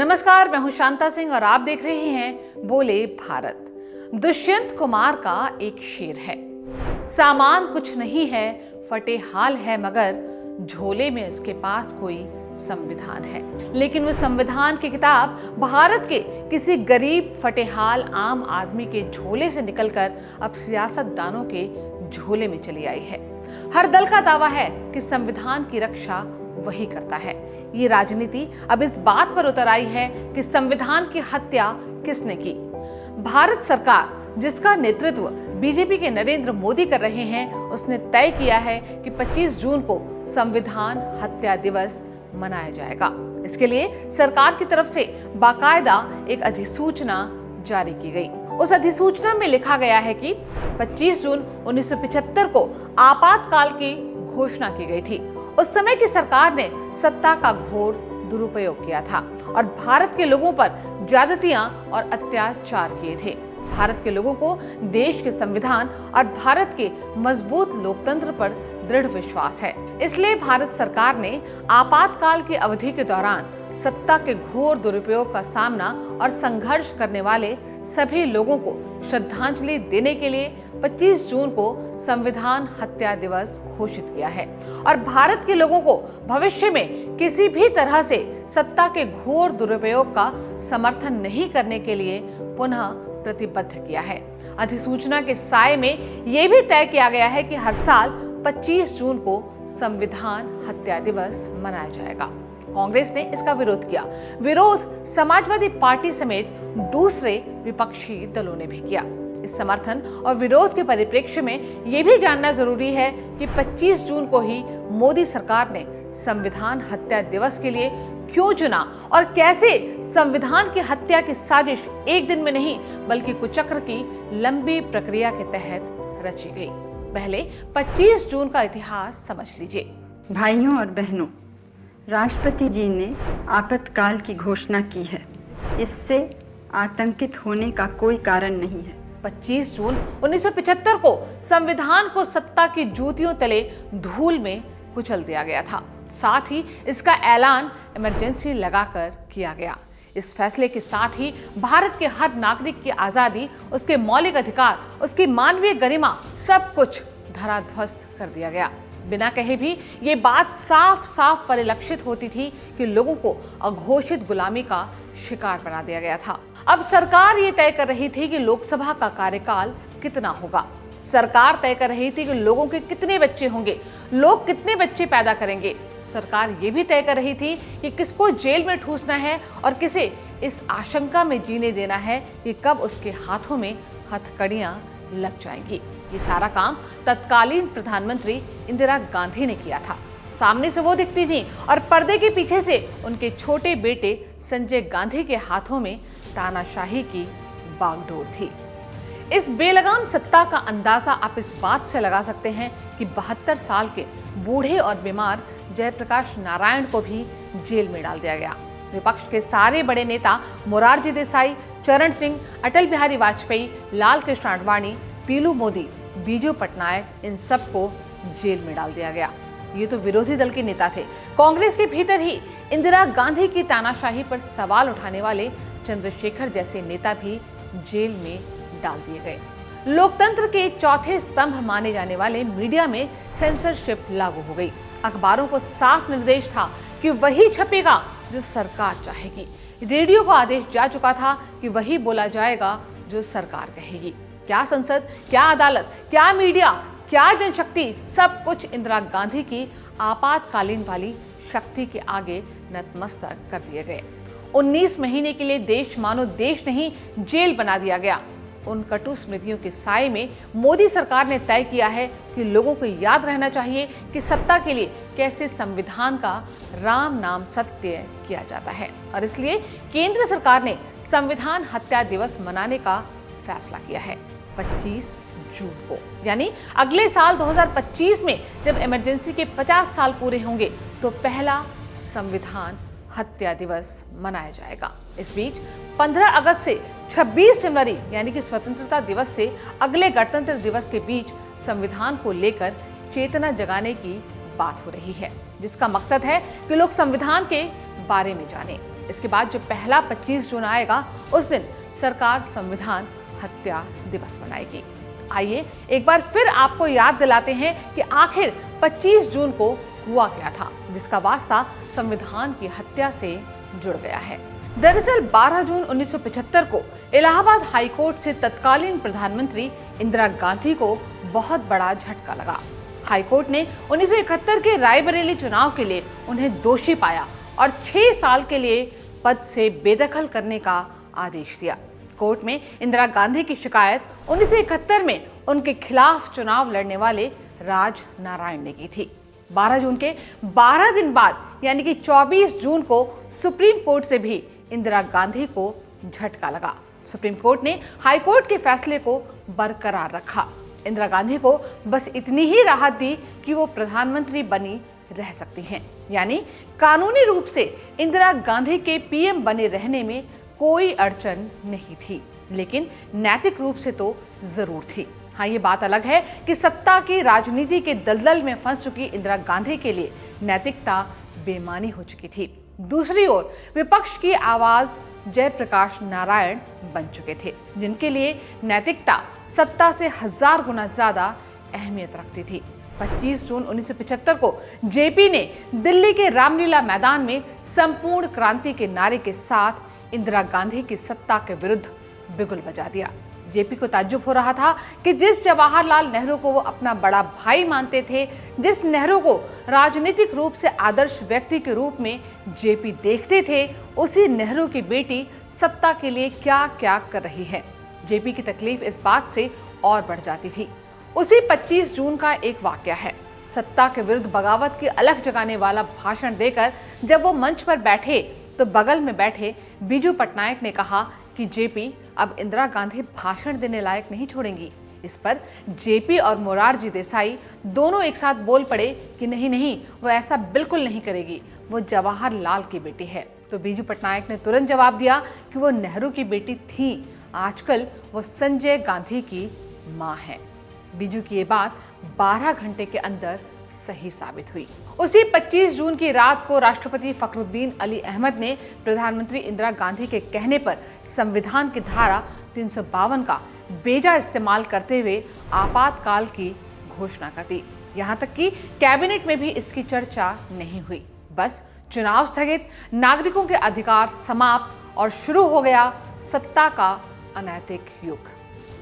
नमस्कार, मैं हूं शांता सिंह और आप देख रहे हैं बोले भारत। दुष्यंत कुमार का एक शेर है, सामान कुछ नहीं है, फटे हाल है, मगर झोले में उसके पास कोई संविधान है। लेकिन वो संविधान की किताब भारत के किसी गरीब फटेहाल आम आदमी के झोले से निकलकर अब सियासतदानों के झोले में चली आई है। हर दल का दावा है कि संविधान की रक्षा वही करता है। ये राजनीति अब इस बात पर उतर आई है कि संविधान की हत्या किसने की। भारत सरकार, जिसका नेतृत्व बीजेपी के नरेंद्र मोदी कर रहे हैं, उसने तय किया है कि 25 जून को संविधान हत्या दिवस मनाया जाएगा। इसके लिए सरकार की तरफ से बाकायदा एक अधिसूचना जारी की गई। उस अधिसूचना में लिखा गया है कि 25 जून 1975 को आपातकाल की घोषणा की गई थी। उस समय की सरकार ने सत्ता का घोर दुरुपयोग किया था और भारत के लोगों पर ज्यादतियां और अत्याचार किए थे। भारत के लोगों को देश के संविधान और भारत के मजबूत लोकतंत्र पर दृढ़ विश्वास है। इसलिए भारत सरकार ने आपातकाल की अवधि के दौरान सत्ता के घोर दुरुपयोग का सामना और संघर्ष करने वाले सभी लोगों को श्रद्धांजलि देने के लिए 25 जून को संविधान हत्या दिवस घोषित किया है और भारत के लोगों को भविष्य में किसी भी तरह से सत्ता के घोर दुरुपयोग का समर्थन नहीं करने के लिए पुनः प्रतिबद्ध किया है। अधिसूचना के साए में यह भी तय किया गया है कि हर साल 25 जून को संविधान हत्या दिवस मनाया जाएगा। कांग्रेस ने इसका विरोध किया। विरोध समाजवादी पार्टी समेत दूसरे विपक्षी दलों ने भी किया। इस समर्थन और विरोध के परिप्रेक्ष्य में यह भी जानना जरूरी है कि 25 जून को ही मोदी सरकार ने संविधान हत्या दिवस के लिए क्यों चुना और कैसे संविधान की हत्या की साजिश एक दिन में नहीं बल्कि कुचक्र की लंबी प्रक्रिया के तहत रची गई। पहले 25 जून का इतिहास समझ लीजिए। भाइयों और बहनों, राष्ट्रपति जी ने आपातकाल की घोषणा की है। इससे आतंकित होने का कोई कारण नहीं है। 25 जून 1975 को संविधान को सत्ता की जूतियों तले धूल में कुचल दिया गया था। साथ ही इसका ऐलान इमरजेंसी लगाकर किया गया। इस फैसले के साथ ही भारत के हर नागरिक की आजादी, उसके मौलिक अधिकार, उसकी मानवीय गरिमा, सब कुछ धराध्वस्त कर दिया गया। बिना कहे भी ये बात साफ साफ परिलक्षित होती थी कि लोगों को अघोषित गुलामी का शिकार बना दिया गया था। अब सरकार ये तय कर रही थी कि लोकसभा का कार्यकाल कितना होगा। सरकार तय कर रही थी कि लोगों के कितने बच्चे होंगे, लोग कितने बच्चे पैदा करेंगे। सरकार ये भी तय कर रही थी कि किसको जेल में ठूसना है और किसे इस आशंका में जीने देना है कि कब उसके हाथों में हथकड़ियां लग जाएंगी। ये सारा काम तत्कालीन प्रधानमंत्री इंदिरा गांधी ने किया था। सामने से वो दिखती थी और पर्दे के पीछे से उनके छोटे बेटे संजय गांधी के हाथों में तानाशाही की बागडोर थी। इस बेलगाम सत्ता का अंदाजा आप इस बात से लगा सकते हैं कि 72 साल के बूढ़े और बीमार जयप्रकाश नारायण को भी जेल में डाल दिया गया। विपक्ष के सारे बड़े नेता मोरारजी देसाई, चरण सिंह, अटल बिहारी वाजपेयी, लाल कृष्ण आडवाणी, पीलू मोदी, बीजू पटनायक, इन सबको जेल में डाल दिया गया। ये तो विरोधी दल के नेता थे। कांग्रेस के भीतर ही इंदिरा गांधी की तानाशाही पर सवाल उठाने वाले चंद्रशेखर जैसे नेता भी जेल में डाल दिए गए। लोकतंत्र के चौथे स्तंभ माने जाने वाले मीडिया में सेंसरशिप लागू हो गई। अखबारों को साफ निर्देश था कि वही छपेगा जो सरकार चाहेगी। रेडियो को आदेश जा चुका था कि वही बोला जाएगा जो सरकार कहेगी। क्या संसद, क्या अदालत, क्या मीडिया, क्या जनशक्ति, सब कुछ इंदिरा गांधी की आपातकालीन वाली शक्ति के आगे नतमस्तक कर दिए गए। 19 महीने के लिए देश मानो देश नहीं जेल बना दिया गया। उन कटु स्मृतियों के साए में मोदी सरकार ने तय किया है कि लोगों को याद रहना चाहिए कि सत्ता के लिए कैसे संविधान का राम नाम सत्य किया जाता है और इसलिए केंद्र सरकार ने संविधान हत्या दिवस मनाने का फैसला किया है 25 जून को। यानी अगले साल 2025 में जब इमरजेंसी के 50 साल पूरे होंगे तो पहला संविधान हत्या दिवस मनाया जाएगा। इस बीच 15 अगस्त से 26 जनवरी यानी कि स्वतंत्रता दिवस से अगले गणतंत्र दिवस के बीच संविधान को लेकर चेतना जगाने की बात हो रही है, जिसका मकसद है कि लोग संविधान के बारे में जानें। इसके बाद जब पहला 25 जून आएगा, उस दिन सरकार संविधान हत्या दिवस मनाएगी। आइए एक बार फिर आपको याद दिलाते हैं कि आखिर 25 जून को हुआ क्या था, जिसका वास्ता संविधान की हत्या से जुड़ गया है। दरअसल 12 जून 1975 को इलाहाबाद हाई कोर्ट से तत्कालीन प्रधानमंत्री इंदिरा गांधी को बहुत बड़ा झटका लगा। हाई कोर्ट ने 1971 के रायबरेली चुनाव के लिए उन्हें दोषी पाया और 6 साल के लिए पद से बेदखल करने का आदेश दिया। कोर्ट में इंदिरा गांधी की शिकायत 1971 में उनके खिलाफ चुनाव लड़ने वाले राज नारायण ने की थी। 12 जून के 12 दिन बाद यानी कि 24 जून को सुप्रीम कोर्ट से भी इंदिरा गांधी को झटका लगा। सुप्रीम कोर्ट ने हाई कोर्ट के फैसले को बरकरार रखा। इंदिरा गांधी को बस इतनी ही राहत दी कि वो प्रधानमंत्री बनी रह सकती हैं, यानी कानूनी रूप से इंदिरा गांधी के पीएम बने रहने में कोई अड़चन नहीं थी, लेकिन नैतिक रूप से तो जरूर थी। हाँ, ये बात अलग है कि सत्ता की राजनीति के दलदल में फंस चुकी इंदिरा गांधी के लिए नैतिकता बेमानी हो चुकी थी। दूसरी ओर विपक्ष की आवाज जयप्रकाश नारायण बन चुके थे, जिनके लिए नैतिकता सत्ता से 1000 गुना ज्यादा अहमियत रखती थी। 25 जून 1975 को जेपी ने दिल्ली के रामलीला मैदान में संपूर्ण क्रांति के नारे के साथ इंदिरा गांधी की सत्ता के विरुद्ध बिगुल बजा दिया। जेपी को ताज्जुब हो रहा था कि जिस जवाहरलाल नेहरू को वो अपना बड़ा भाई मानते थे, जिस नेहरू को राजनीतिक रूप से आदर्श व्यक्ति के रूप में जेपी देखते थे, उसी नेहरू की बेटी सत्ता के लिए क्या क्या कर रही है। जेपी की तकलीफ इस बात से और बढ़ जाती थी। उसी 25 जून का एक वाकया है। सत्ता के विरुद्ध बगावत की अलख जगाने वाला भाषण देकर जब वो मंच पर बैठे तो बगल में बैठे बीजू पटनायक ने कहा कि जेपी अब इंदिरा गांधी भाषण देने लायक नहीं छोड़ेंगी। इस पर जेपी और मोरारजी देसाई दोनों एक साथ बोल पड़े कि नहीं नहीं, वो ऐसा बिल्कुल नहीं करेगी, वो जवाहरलाल की बेटी है। तो बीजू पटनायक ने तुरंत जवाब दिया कि वो नेहरू की बेटी थी, आजकल वो संजय गांधी की मां है। बीजू की ये बात 12 घंटे के अंदर सही साबित हुई। उसी 25 जून की रात को राष्ट्रपति फखरुद्दीन अली अहमद ने प्रधानमंत्री इंदिरा गांधी के कहने पर संविधान की धारा 352 का बेजा इस्तेमाल करते हुए आपातकाल की घोषणा कर दी। यहाँ तक कि कैबिनेट में भी इसकी चर्चा नहीं हुई। बस चुनाव स्थगित, नागरिकों के अधिकार समाप्त और शुरू हो गया सत्ता का अनैतिक युग,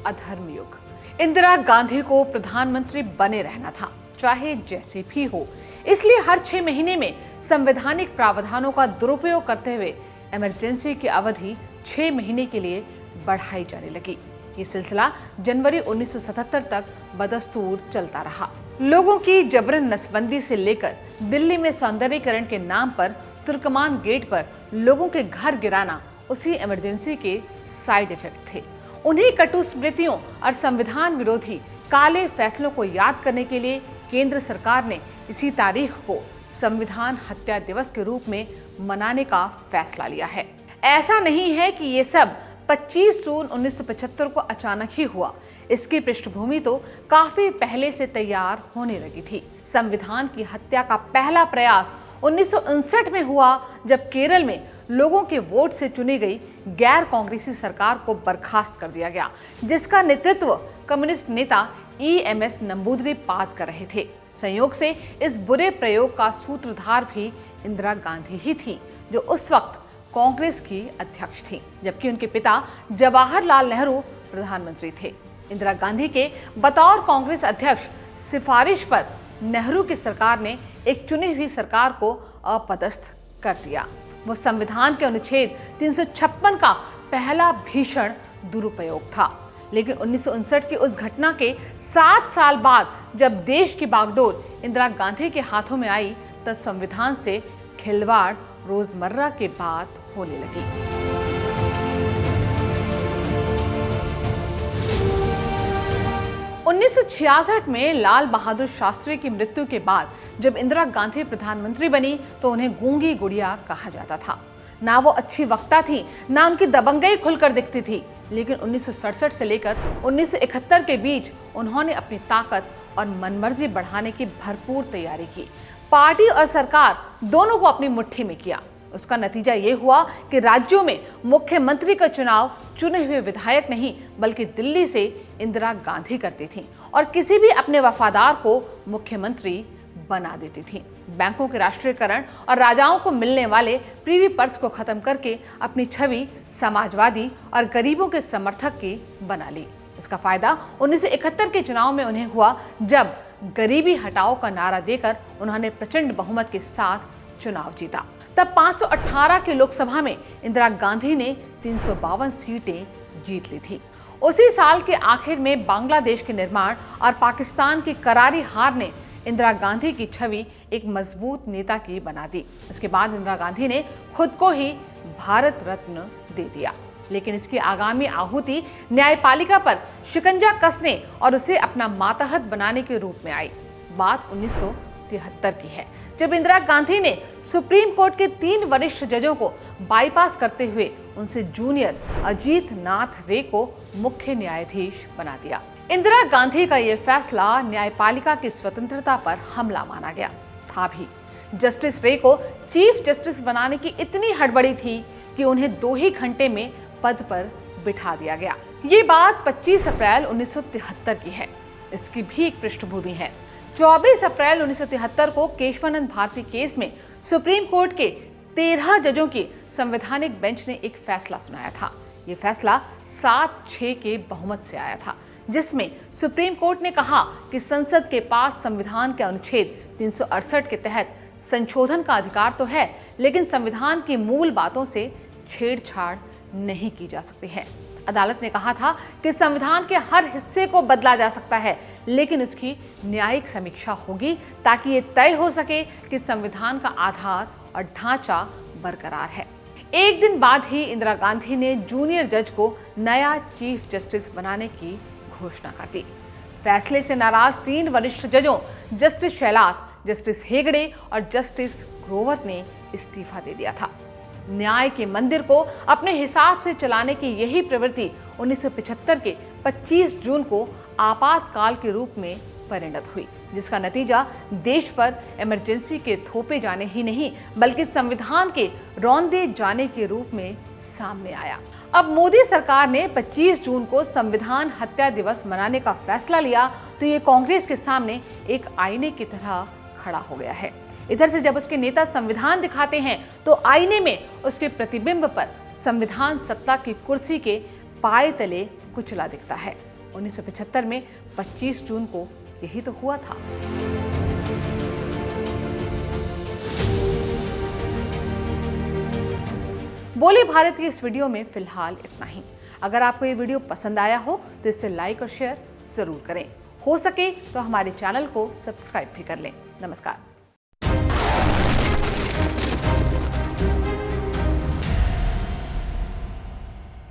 अधर्म युग। इंदिरा गांधी को प्रधानमंत्री बने रहना था, चाहे जैसे भी हो। इसलिए हर 6 महीने में संवैधानिक प्रावधानों का दुरुपयोग करते हुए इमरजेंसी की अवधि 6 महीने के लिए बढ़ाई जाने लगी। ये सिलसिला जनवरी 1977 तक बदस्तूर चलता रहा। लोगों की जबरन नसबंदी से लेकर दिल्ली में सौंदर्यीकरण के नाम पर तुर्कमान गेट पर लोगों के घर गिराना उसी इमरजेंसी के साइड इफेक्ट थे। उन्हीं कटु स्मृतियों और संविधान विरोधी काले फैसलों को याद करने के लिए केंद्र सरकार ने इसी तारीख को संविधान हत्या दिवस के रूप में मनाने का फैसला लिया है। ऐसा नहीं है कि ये सब 25 जून 1975 को अचानक ही हुआ। इसकी पृष्ठभूमि तो काफी पहले से तैयार होने लगी थी। संविधान की हत्या का पहला प्रयास 1959 में हुआ, जब केरल में लोगों के वोट से चुनी गई गैर कांग्रेसी सरकार को बर्खास्त कर दिया गया, जिसका नेतृत्व कम्युनिस्ट नेता EMS नंबूदरी-पाद कर रहे थे। संयोग से इस बुरे प्रयोग का सूत्रधार भी इंदिरा गांधी ही थी, जो उस वक्त कांग्रेस की अध्यक्ष थी, जबकि उनके पिता जवाहरलाल नेहरू प्रधानमंत्री थे। इंदिरा गांधी के बतौर कांग्रेस अध्यक्ष सिफारिश पर नेहरू की सरकार ने एक चुनी हुई सरकार को अपदस्थ कर दिया। वो संविधान के अनुच्छेद 356 का पहला भीषण दुरुपयोग था। लेकिन 1959 की उस घटना के 7 साल बाद जब देश की बागडोर इंदिरा गांधी के हाथों में आई, तब संविधान से खिलवाड़ रोजमर्रा की बात होने लगी। उन्नीस 1966 में लाल बहादुर शास्त्री की मृत्यु के बाद जब इंदिरा गांधी प्रधानमंत्री बनी तो उन्हें गूंगी गुड़िया कहा जाता था। ना वो अच्छी वक्ता थी, ना उनकी दबंगई खुलकर दिखती थी, लेकिन 1967 से लेकर 1971 के बीच उन्होंने अपनी ताकत और मनमर्जी बढ़ाने की भरपूर तैयारी की। पार्टी और सरकार दोनों को अपनी मुट्ठी में किया। उसका नतीजा ये हुआ कि राज्यों में मुख्यमंत्री का चुनाव चुने हुए विधायक नहीं बल्कि दिल्ली से इंदिरा गांधी करती थीं और किसी भी अपने वफादार को मुख्यमंत्री बना देती थीं। बैंकों के राष्ट्रीयकरण और राजाओं को मिलने वाले प्रीवी पर्स को खत्म करके अपनी छवि समाजवादी और गरीबों के समर्थक की बना ली। इसका फायदा 1971 के चुनाव में उन्हें हुआ, जब गरीबी हटाओ का नारा देकर उन्होंने प्रचंड बहुमत के साथ चुनाव जीता। तब 518 की लोकसभा में इंदिरा गांधी ने 352 सीटें जीत ली थी। उसी साल के आखिर में बांग्लादेश के निर्माण और पाकिस्तान की करारी हार ने इंदिरा गांधी की छवि एक मजबूत नेता की बना दी। इसके बाद इंदिरा गांधी ने खुद को ही भारत रत्न दे दिया, लेकिन इसकी आगामी आहुति न्यायपालिका पर शिकंजा कसने और उसे अपना मातहत बनाने के रूप में आई। बात 1973 की है, जब इंदिरा गांधी ने सुप्रीम कोर्ट के 3 वरिष्ठ जजों को बाईपास करते हुए उनसे जूनियर अजीत नाथ रे को मुख्य न्यायाधीश बना दिया। इंदिरा गांधी का यह फैसला न्यायपालिका की स्वतंत्रता पर हमला माना गया था भी। जस्टिस रे को चीफ जस्टिस बनाने की इतनी हड़बड़ी थी कि उन्हें 2 ही घंटे में पद पर बिठा दिया गया। ये बात 25 अप्रैल 1973 की है। इसकी भी एक पृष्ठभूमि है। 24 अप्रैल 1973 को केशवानंद भारती केस में सुप्रीम कोर्ट के 13 जजों की संवैधानिक बेंच ने एक फैसला सुनाया था। ये फैसला 7-6 के बहुमत से आया था, जिसमें सुप्रीम कोर्ट ने कहा कि संसद के पास संविधान के अनुच्छेद 368 के तहत संशोधन का अधिकार तो है, लेकिन संविधान की मूल बातों से छेड़छाड़ नहीं की जा सकती है। अदालत ने कहा था कि संविधान के हर हिस्से को बदला जा सकता है, लेकिन उसकी न्यायिक समीक्षा होगी ताकि ये तय हो सके कि संविधान का आधार और ढांचा बरकरार है। एक दिन बाद ही इंदिरा गांधी ने जूनियर जज को नया चीफ जस्टिस बनाने की घोषणा कर दी। फैसले से नाराज 3 वरिष्ठ जजों जस्टिस शैलात, जस्टिस हेगड़े और जस्टिस ग्रोवर ने इस्तीफा दे दिया था। न्याय के मंदिर को अपने हिसाब से चलाने की यही प्रवृत्ति 1975 के 25 जून को आपातकाल के रूप में परिणत हुई, जिसका नतीजा देश पर इमरजेंसी के थोपे जाने ही नहीं बल्कि संविधान के रौंदे जाने के रूप में सामने आया। अब मोदी सरकार ने 25 जून को संविधान हत्या दिवस मनाने का फैसला लिया तो ये कांग्रेस के सामने एक आईने की तरह खड़ा हो गया है। इधर से जब उसके नेता संविधान दिखाते हैं तो आईने में उसके प्रतिबिंब पर संविधान सत्ता की कुर्सी के पाए तले कुचला दिखता है। 1975 में 25 जून को यही तो हुआ था। बोले भारत की इस वीडियो में फिलहाल इतना ही। अगर आपको ये वीडियो पसंद आया हो तो इसे लाइक और शेयर जरूर करें। हो सके तो हमारे चैनल को सब्सक्राइब भी कर लें। नमस्कार।